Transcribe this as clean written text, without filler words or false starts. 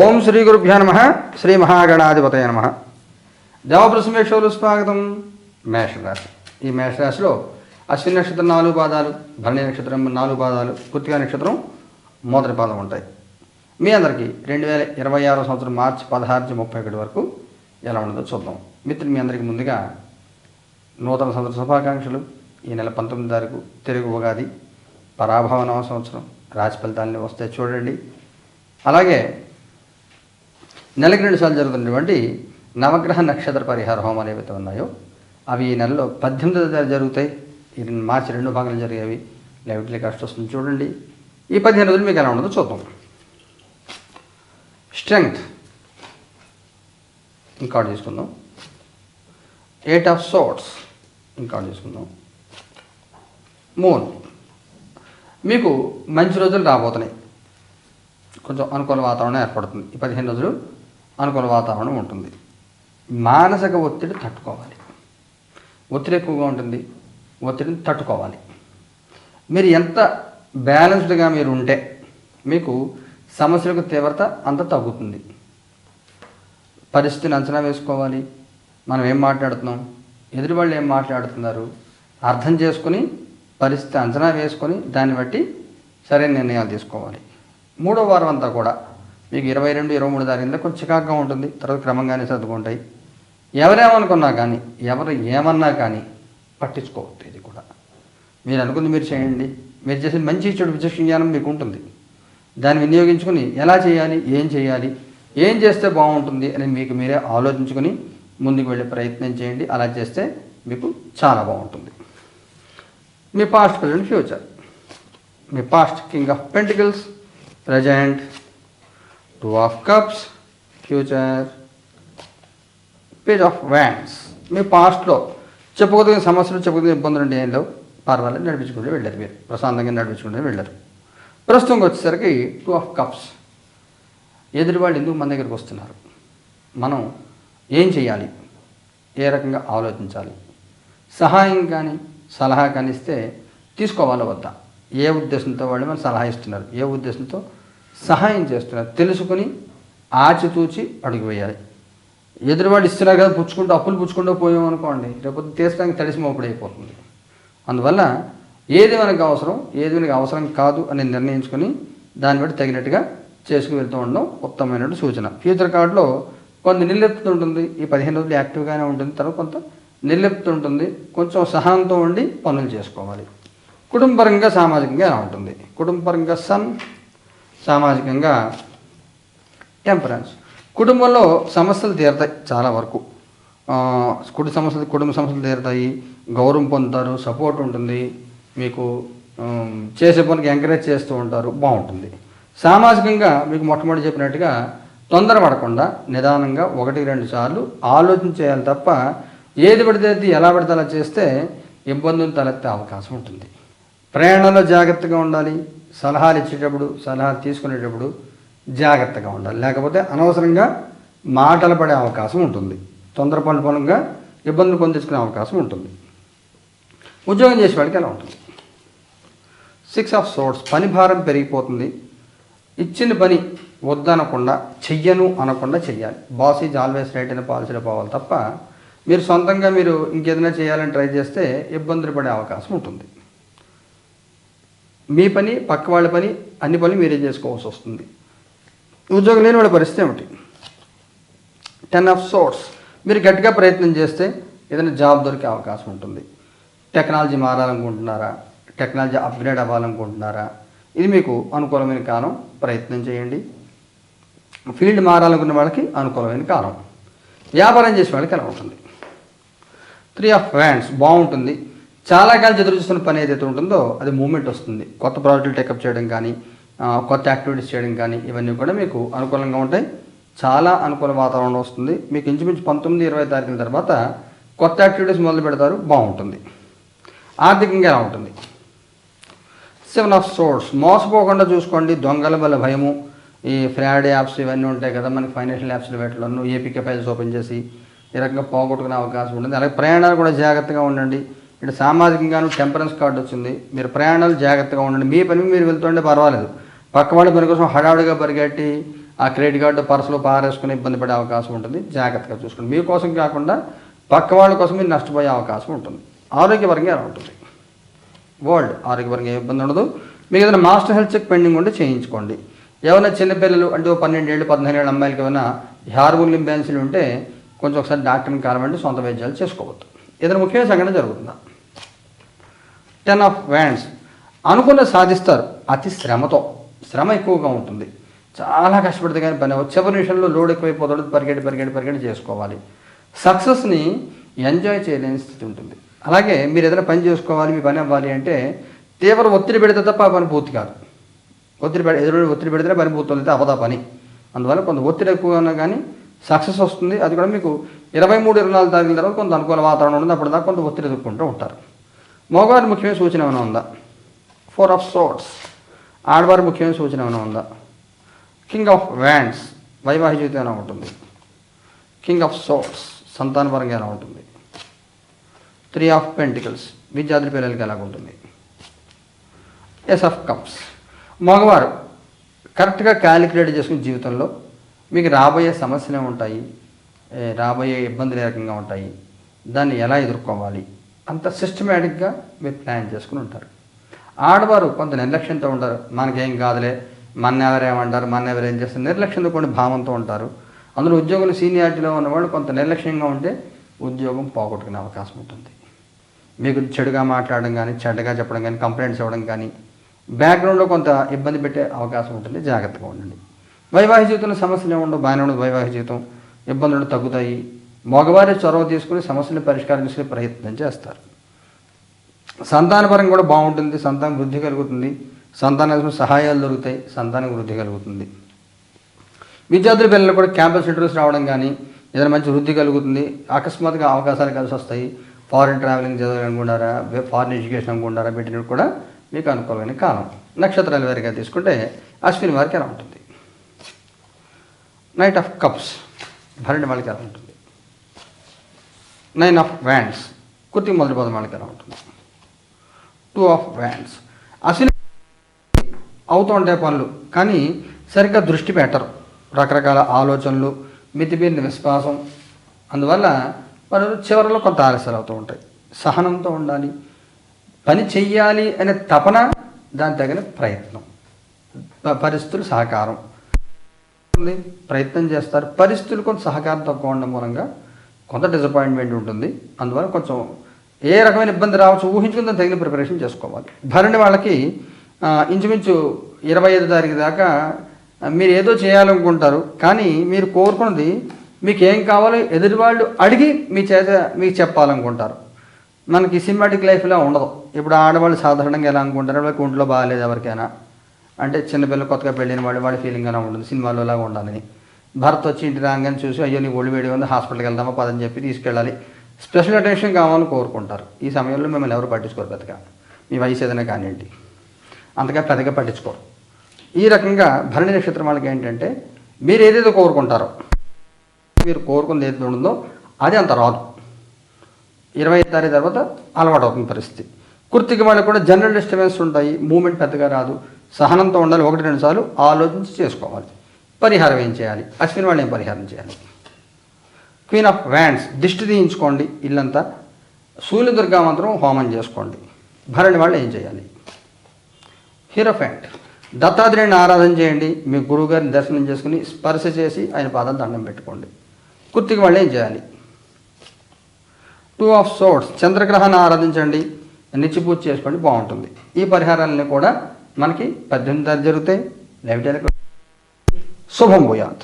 ఓం శ్రీ గురుభ్యో నమః. శ్రీ మహాగణాధిపతయ నమః. దేవప్రసమేశ్వరులు స్వాగతం. మేషరాశి. ఈ మేషరాశిలో అశ్విని నక్షత్రం 4 పాదాలు, భరణి నక్షత్రం 4 పాదాలు, కృత్తికా నక్షత్రం మొదటి పాదం ఉంటాయి. మీ అందరికీ 2026 సంవత్సరం మార్చి 16 నుంచి 31 వరకు ఎలా ఉండదో చూద్దాం. మిత్రులు, మీ అందరికీ ముందుగా నూతన సంవత్సర శుభాకాంక్షలు. ఈ నెల 19 తారీఖు తెలుగు ఉగాది, పరాభవ నవ సంవత్సరం. రాశి ఫలితాలని వస్తే చూడండి. అలాగే నెలకి 2 సార్లు జరుగుతున్నటువంటి నవగ్రహ నక్షత్ర పరిహార హోమాలు ఏవైతే ఉన్నాయో అవి ఈ నెలలో 18వ తారీఖు జరుగుతాయి. ఈ మార్చి 2 భాగాలు జరిగేవి. లైవ్ టెలికాస్ట్ వస్తుంది చూడండి. ఈ 15 రోజులు మీకు ఎలా ఉండదో చూద్దాం. స్ట్రెంగ్త్ ఇంకార్డ్ తీసుకుందాం. 8 ఆఫ్ సోర్డ్స్ ఇంకార్డ్ తీసుకుందాం. మూన్. మీకు మంచి రోజులు రాబోతున్నాయి. కొంచెం అనుకూల వాతావరణం ఏర్పడుతుంది. ఈ 15 రోజులు అనుకూల వాతావరణం ఉంటుంది. మానసిక ఒత్తిడి తట్టుకోవాలి. ఒత్తిడి ఎక్కువగా ఉంటుంది. ఒత్తిడిని తట్టుకోవాలి. మీరు ఎంత బ్యాలెన్స్డ్గా మీరు ఉంటే మీకు సమస్యలకు తీవ్రత అంత తగ్గుతుంది. పరిస్థితిని అంచనా వేసుకోవాలి. మనం ఏం మాట్లాడుతున్నాం, ఎదురు వాళ్ళు ఏం మాట్లాడుతున్నారు అర్థం చేసుకుని పరిస్థితి అంచనా వేసుకొని దాన్ని బట్టి సరైన నిర్ణయాలు తీసుకోవాలి. 3వ వారం అంతా కూడా మీకు 22, 23 తారీఖులో కొంచెం చికాకుగా ఉంటుంది. తర్వాత క్రమంగానే సర్దుకుంటాయి. ఎవరేమనుకున్నా కానీ, ఎవరు ఏమన్నా కానీ పట్టించుకోవద్దు. ఇది కూడా మీరు అనుకుంది మీరు చేయండి. మీరు చేసిన మంచి చెడు విచక్షణ జ్ఞానం మీకు ఉంటుంది. దాన్ని వినియోగించుకుని ఎలా చేయాలి, ఏం చేస్తే బాగుంటుంది అని మీకు మీరే ఆలోచించుకొని ముందుకు వెళ్ళే ప్రయత్నం చేయండి. అలా చేస్తే మీకు చాలా బాగుంటుంది. మీ పాస్ట్, ప్రజెంట్, ఫ్యూచర్. మీ past king of pentacles, present 2 of cups, future page of wands. మీ పాస్ట్లో చెప్పుకోదగిన సమస్యలు, చెప్పుకోదగిన ఇబ్బందులు అంటే ఏం లేవు. పర్వాలేదు, నడిపించుకుంటూ వెళ్ళారు. మీరు ప్రశాంతంగా నడిపించుకుంటూ వెళ్ళారు. ప్రస్తుతం వచ్చేసరికి 2 ఆఫ్ కప్స్. ఎదుటి వాళ్ళు ఎందుకు మన దగ్గరికి వస్తున్నారు, మనం ఏం చేయాలి, ఏ రకంగా ఆలోచించాలి, సహాయం కానీ సలహా కానీ ఇస్తే తీసుకోవాలో వద్దా, ఏ ఉద్దేశంతో వాళ్ళు మన సలహా ఇస్తున్నారు, ఏ ఉద్దేశంతో సహాయం చేస్తున్నారు తెలుసుకుని ఆచితూచి అడుగు వేయాలి. ఎదురువాడు ఇస్తున్నారు కదా అప్పులు పుచ్చుకుంటూ పోయామనుకోండి, రేపు తీర్చడానికి తడిసి మోపుడైపోతుంది. అందువల్ల ఏది మనకు అవసరం, ఏది మనకు అవసరం కాదు అని నిర్ణయించుకొని దాన్ని బట్టి తగినట్టుగా చేసుకుని వెళ్తూ ఉండడం ఉత్తమమైనటువంటి సూచన. ఫ్యూచర్ కార్డులో కొంత నిర్లిప్త ఉంటుంది. ఈ 15 రోజులు యాక్టివ్గానే ఉంటుంది. తర్వాత కొంత నిర్లిప్త ఉంటుంది. కొంచెం సహనంతో ఉండి పనులు చేసుకోవాలి. కుటుంబపరంగా సామాజికంగా ఎలా ఉంటుంది. కుటుంబపరంగా సన్, సామాజికంగా టెంపరెన్స్. కుటుంబంలో సమస్యలు తీరుతాయి. చాలా వరకు కుటుంబ సమస్యలు తీరుతాయి. గౌరవం పొందుతారు. సపోర్ట్ ఉంటుంది. మీకు చేసే పనికి ఎంకరేజ్ చేస్తూ ఉంటారు. బాగుంటుంది. సామాజికంగా మీకు మొట్టమొదటి చెప్పినట్టుగా తొందరపడకుండా నిదానంగా 1-2 సార్లు ఆలోచించేయాలి తప్ప ఏది పడితే ఎలా పడితే అలా చేస్తే ఇబ్బందులు తలెత్తే అవకాశం ఉంటుంది. ప్రయాణంలో జాగ్రత్తగా ఉండాలి. సలహాలు ఇచ్చేటప్పుడు, సలహాలు తీసుకునేటప్పుడు జాగ్రత్తగా ఉండాలి. లేకపోతే అనవసరంగా మాటలు పడే అవకాశం ఉంటుంది. తొందరపడంగా ఇబ్బందులు పొందించుకునే అవకాశం ఉంటుంది. ఉద్యోగం చేసే వాడికి ఎలా ఉంటుంది. 6 ఆఫ్ సోర్డ్స్. పని భారం పెరిగిపోతుంది. ఇచ్చిన పని వద్దనకుండా, చెయ్యను అనకుండా చెయ్యాలి. బాస్ ఈజ్ ఆల్వేస్ రైట్ అనే పాలసీలో పోవాలి తప్ప మీరు సొంతంగా మీరు ఇంకేదైనా చేయాలని ట్రై చేస్తే ఇబ్బందులు పడే అవకాశం ఉంటుంది. మీ పని, పక్క వాళ్ళ పని, అన్ని పనులు మీరే చేసుకోవాల్సి వస్తుంది. ఉద్యోగం లేని వాళ్ళ పరిస్థితి ఏమిటి. 10 ఆఫ్ సోర్డ్స్. మీరు గట్టిగా ప్రయత్నం చేస్తే ఏదైనా జాబ్ దొరికే అవకాశం ఉంటుంది. టెక్నాలజీ మారాలనుకుంటున్నారా, టెక్నాలజీ అప్గ్రేడ్ అవ్వాలనుకుంటున్నారా, ఇది మీకు అనుకూలమైన కాలం. ప్రయత్నం చేయండి. ఫీల్డ్ మారాలనుకున్న వాళ్ళకి అనుకూలమైన కాలం. వ్యాపారం చేసే వాళ్ళకి ఎలా ఉంటుంది. 3 ఆఫ్ వ్యాండ్స్. బాగుంటుంది. చాలా కాలం ఎదురు చూస్తున్న పని ఏదైతే ఉంటుందో అది మూమెంట్ వస్తుంది. కొత్త ప్రాజెక్టులు టేకప్ చేయడం కానీ, కొత్త యాక్టివిటీస్ చేయడం కానీ ఇవన్నీ కూడా మీకు అనుకూలంగా ఉంటాయి. చాలా అనుకూల వాతావరణం వస్తుంది. మీకు ఇంచుమించు 19-20 తారీఖుల తర్వాత కొత్త యాక్టివిటీస్ మొదలు పెడతారు. బాగుంటుంది. ఆర్థికంగా ఎలా ఉంటుంది. 7 ఆఫ్ సోర్డ్స్. మోసపోకుండా చూసుకోండి. దొంగల వల్ల భయము, ఈ ఫ్రాడ్ యాప్స్ ఇవన్నీ ఉంటాయి కదా మనకి, ఫైనాన్షియల్ యాప్స్లో వేటలోనూ ఏపీకే ఫైల్స్ ఓపెన్ చేసి ఈ రకంగా పోగొట్టుకునే అవకాశం ఉంటుంది. అలాగే ప్రయాణాలు కూడా జాగ్రత్తగా ఉండండి. ఇటు సామాజికంగాను టెంపరెన్స్ కార్డు వచ్చింది. మీరు ప్రయాణాలు జాగ్రత్తగా ఉండండి. మీ పని మీరు వెళ్తుంటే పర్వాలేదు. పక్క వాళ్ళ పని కోసం హడావుడిగా పరిగెట్టి ఆ క్రెడిట్ కార్డు పర్సులో పారేసుకుని ఇబ్బంది పడే అవకాశం ఉంటుంది. జాగ్రత్తగా చూసుకోండి. మీకోసం కాకుండా పక్క వాళ్ళ కోసం మీరు నష్టపోయే అవకాశం ఉంటుంది. ఆరోగ్యపరంగా ఎలా ఉంటుంది? వరల్డ్ ఆరోగ్యపరంగా ఏ ఇబ్బంది ఉండదు. మీకు ఏదైనా మాస్టర్ హెల్త్ చెక్ పెండింగ్ ఉంటే చేయించుకోండి. ఏమైనా చిన్నపిల్లలు అంటే 12 ఏళ్ళు 15 ఏళ్ళ అమ్మాయిలకి ఏమైనా హార్మోన్ ఇంబ్యాలెన్స్లు ఉంటే కొంచెం ఒకసారి డాక్టర్ని కావాలంటే సొంత వైద్యాలు చేసుకోవద్దు. ఏదైనా ముఖ్యమైన సంఘటన జరుగుతుందా? 10 ఆఫ్ వ్యాండ్స్ అనుకున్న సాధిస్తారు అతి శ్రమతో. శ్రమ ఎక్కువగా ఉంటుంది. చాలా కష్టపడితే కానీ పని చివరి నిమిషంలో లోడ్ ఎక్కువైపోతుంది. పరిగెడి చేసుకోవాలి. సక్సెస్ని ఎంజాయ్ చేయలేని స్థితి ఉంటుంది. అలాగే మీరు ఏదైనా పని చేసుకోవాలి, మీ పని అవ్వాలి అంటే తీవ్ర ఒత్తిడి పెడితే తప్ప ఆ పని పూర్తి కాదు. ఎదురు ఒత్తిడి పెడితే పని పూర్తి అవదా పని. అందువల్ల కొంత ఒత్తిడి ఎక్కువ ఉన్నా కానీ సక్సెస్ వస్తుంది. అది కూడా మీకు 23-24 తారీఖుల తర్వాత కొంత అనుకూల వాతావరణం ఉంటుంది. అప్పటిదాకా కొంత ఒత్తిడి ఎదుర్కొంటూ ఉంటారు. మగవారి ముఖ్యమైన సూచన ఏమైనా ఉందా? 4 ఆఫ్ సోర్ట్స్ ఆడవారి ముఖ్యమైన సూచన ఏమైనా ఉందా? కింగ్ ఆఫ్ వ్యాండ్స్ వైవాహిక జీవితం ఎలా ఉంటుంది? కింగ్ ఆఫ్ సోర్ట్స్ సంతానపరంగా ఎలా ఉంటుంది? 3 ఆఫ్ పెంటికల్స్ విద్యార్థి పిల్లలకి ఎలా ఉంటుంది? ఎస్ ఆఫ్ కప్స్ మగవారు కరెక్ట్గా క్యాలిక్యులేట్ చేసుకునే జీవితంలో మీకు రాబోయే సమస్యలు ఉంటాయి, రాబోయే ఇబ్బందులు ఏ రకంగా ఉంటాయి, దాన్ని ఎలా ఎదుర్కోవాలి అంత సిస్టమేటిక్గా మీరు ప్లాన్ చేసుకుని ఉంటారు. ఆడవారు కొంత నిర్లక్ష్యంతో ఉంటారు. మనకేం కాదులే, ఎవరేమంటారు, ఎవరేం చేస్తారు, నిర్లక్ష్యంతో కొన్ని భావంతో ఉంటారు. అందులో ఉద్యోగులు సీనియారిటీలో ఉన్నవాళ్ళు కొంత నిర్లక్ష్యంగా ఉంటే ఉద్యోగం పోగొట్టుకునే అవకాశం ఉంటుంది. మీకు చెడుగా మాట్లాడడం కానీ, చెడ్డగా చెప్పడం కానీ, కంప్లైంట్స్ ఇవ్వడం కానీ, బ్యాక్గ్రౌండ్లో కొంత ఇబ్బంది పెట్టే అవకాశం ఉంటుంది. జాగ్రత్తగా ఉండండి. వైవాహిక జీవితంలో సమస్యలు ఏముండవు, బాగానే ఉండదు. వైవాహిక జీవితం ఇబ్బందులు తగ్గుతాయి. మగవారి చొరవ తీసుకుని సమస్యలను పరిష్కారం చేసే ప్రయత్నం చేస్తారు. సంతానపరంగా కూడా బాగుంటుంది. సంతానం వృద్ధి కలుగుతుంది. సంతాన సహాయాలు దొరుకుతాయి. సంతానం వృద్ధి కలుగుతుంది. విద్యార్థుల పిల్లలు కూడా క్యాంపస్ ఇంటర్వ్యూస్ రావడం కానీ ఏదైనా మంచి వృద్ధి కలుగుతుంది. అకస్మాత్తుగా అవకాశాలు కలిసి వస్తాయి. ఫారిన్ ట్రావెలింగ్ చదవాలనుకుంటారా, ఫారిన్ ఎడ్యుకేషన్ అనుకుంటారా, పెట్టినప్పుడు కూడా మీకు అనుకూలమైన కాలం. నక్షత్రాల వారిగా తీసుకుంటే అశ్విని వారికి ఎలా ఉంటుంది? నైట్ ఆఫ్ కప్స్ భరణి వాళ్ళకి ఎలా ఉంటుంది? 9 ఆఫ్ వ్యాండ్స్ కృతిక మొదటి పదం వాళ్ళకి ఎలా ఉంటుంది? 2 ఆఫ్ వ్యాండ్స్ అశ్విని అవుతూ ఉంటాయి పనులు, కానీ సరిగ్గా దృష్టి పెట్టరు. రకరకాల ఆలోచనలు, మితిమీరిన విశ్వాసం, అందువల్ల వారు చివరిలో కొంత ఆలస్యాలు అవుతూ ఉంటాయి. సహనంతో ఉండాలి. పని చెయ్యాలి అనే తపన, దాని తగిన ప్రయత్నం, పరిస్థితులు సహకారం ప్రయత్నం చేస్తారు. పరిస్థితులు కొంత సహకారం తక్కువ ఉండడం మూలంగా కొంత డిసప్పాయింట్మెంట్ ఉంటుంది. అందువల్ల కొంచెం ఏ రకమైన ఇబ్బంది రావచ్చు ఊహించుకుని దాన్ని తగిన ప్రిపరేషన్ చేసుకోవాలి. భరణి వాళ్ళకి ఇంచుమించు 25 తారీఖు దాకా మీరు ఏదో చేయాలనుకుంటారు, కానీ మీరు కోరుకున్నది మీకు ఏం కావాలో ఎదుటి వాళ్ళు అడిగి మీకు చెప్పాలనుకుంటారు. మనకి సినిమాటిక్ లైఫ్లో ఉండదు. ఇప్పుడు ఆడవాళ్ళు సాధారణంగా ఎలా అనుకుంటారు, వాళ్ళకి ఒంట్లో బాగాలేదు ఎవరికైనా అంటే, చిన్నపిల్లలు కొత్తగా పెళ్ళిన వాళ్ళ ఫీలింగ్ అలా ఉంటుంది. సినిమాలో లాగా ఉండాలని. భర్త వచ్చి ఇంటి రాగానే చూసి అయ్యో నీ ఒళ్ళు వేడి ఉంది, హాస్పిటల్కి వెళ్దామా పదని చెప్పి తీసుకెళ్ళాలి. స్పెషల్ అటెన్షన్ కావాలని కోరుకుంటారు. ఈ సమయంలో మిమ్మల్ని ఎవరు పట్టించుకోరు పెద్దగా. మీ వయసు ఏదైనా కానివ్వండి, అంతగా పెద్దగా పట్టించుకోరు. ఈ రకంగా భరణి నక్షత్రం వాళ్ళకి ఏంటంటే, మీరు ఏదేదో కోరుకుంటారో, మీరు కోరుకున్నది ఏది ఉందో అది అంత రాదు. 25 తారీఖు తర్వాత అలవాటు అవుతుంది పరిస్థితి. కృత్తిక వాళ్ళకి కూడా జనరల్ డిస్టర్బెన్స్ ఉంటాయి. మూమెంట్ పెద్దగా రాదు. సహనంతో ఉండాలి. 1-2 సార్లు ఆలోచించి చేసుకోవాలి. పరిహారం ఏం చేయాలి? అశ్విని వాళ్ళు ఏం పరిహారం చేయాలి? క్వీన్ ఆఫ్ వ్యాండ్స్ దిష్టి తీయించుకోండి. ఇల్లంతా సూర్యదుర్గా మంత్రం హోమం చేసుకోండి. భరణి వాళ్ళు ఏం చేయాలి? హీరోఫెంట్ దత్తాత్రేయుని ఆరాధన చేయండి. మీ గురువుగారిని దర్శనం చేసుకుని స్పర్శ చేసి ఆయన పాదాలు దండం పెట్టుకోండి. కృత్తిక వాళ్ళు ఏం చేయాలి? 2 ఆఫ్ సోర్ట్స్ చంద్రగ్రహాన్ని ఆరాధించండి. నిత్య పూజ చేసుకోండి, బాగుంటుంది. ఈ పరిహారాలన్నీ కూడా మనకి 18 తారీఖు జరుగుతాయి. శుభం భూయాత్.